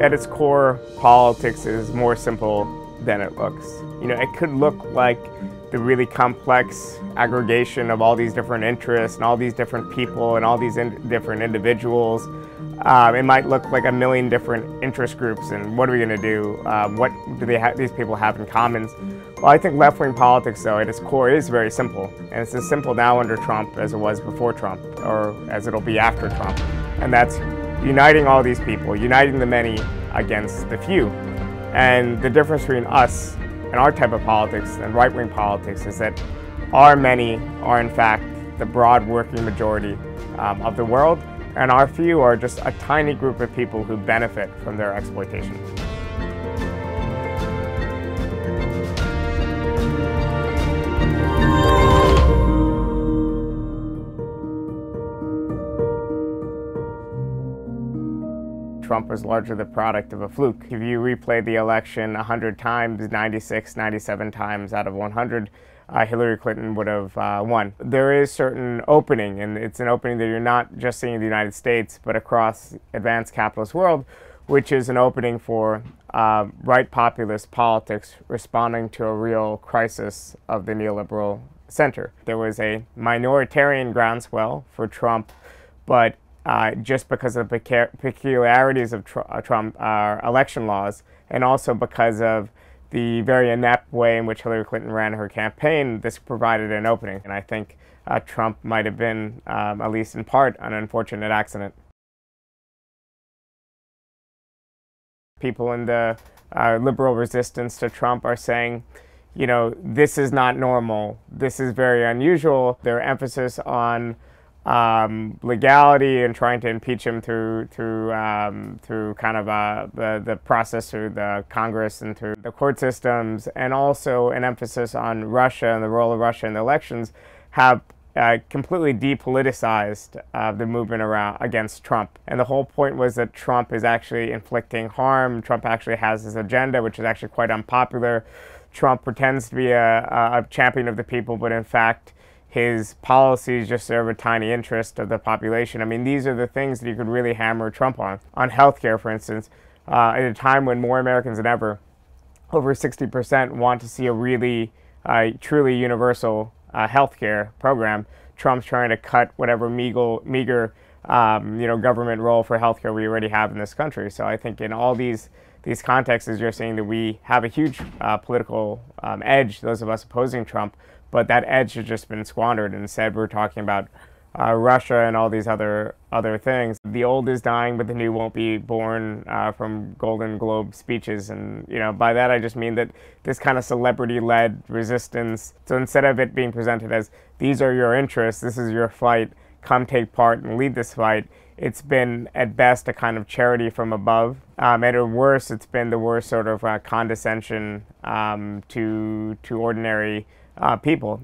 at its core, politics is more simple than it looks. You know, it could look like the really complex aggregation of all these different interests and all these different people and all these different individuals. It might look like a million different interest groups, and what are we going to do? What do these people have in common? Well, I think left-wing politics, though, at its core is very simple. And it's as simple now under Trump as it was before Trump, or as it'll be after Trump. And that's uniting all these people, uniting the many against the few. And the difference between us and our type of politics and right-wing politics is that our many are, in fact, the broad working majority of the world, and our few are just a tiny group of people who benefit from their exploitation. Trump was largely the product of a fluke. If you replay the election 100 times, 96, 97 times out of 100, Hillary Clinton would have won. There is certain opening, and it's an opening that you're not just seeing in the United States, but across advanced capitalist world, which is an opening for right populist politics responding to a real crisis of the neoliberal center. There was a minoritarian groundswell for Trump, but just because of the peculiarities of Trump election laws, and also because of the very inept way in which Hillary Clinton ran her campaign, this provided an opening. And I think Trump might have been, at least in part, an unfortunate accident. People in the liberal resistance to Trump are saying, you know, this is not normal, this is very unusual. Their emphasis on legality and trying to impeach him through kind of the process through the Congress and through the court systems, and also an emphasis on Russia and the role of Russia in the elections, have completely depoliticized the movement against Trump. And the whole point was that Trump is actually inflicting harm. Trump actually has this agenda, which is actually quite unpopular. Trump pretends to be a champion of the people, but in fact, his policies just serve a tiny interest of the population. I mean, these are the things that you could really hammer Trump on. On healthcare, for instance, at a time when more Americans than ever, over 60%, want to see a really, truly universal healthcare program, Trump's trying to cut whatever meager government role for healthcare we already have in this country. So I think in all these contexts, you're seeing that we have a huge political edge, those of us opposing Trump, but that edge has just been squandered. Instead, we're talking about Russia and all these other things. The old is dying, but the new won't be born, from Golden Globe speeches. And by that I just mean that this kind of celebrity-led resistance. So instead of it being presented as these are your interests, this is your fight, come take part and lead this fight, it's been at best a kind of charity from above, and at worst, it's been the worst sort of condescension to ordinary people.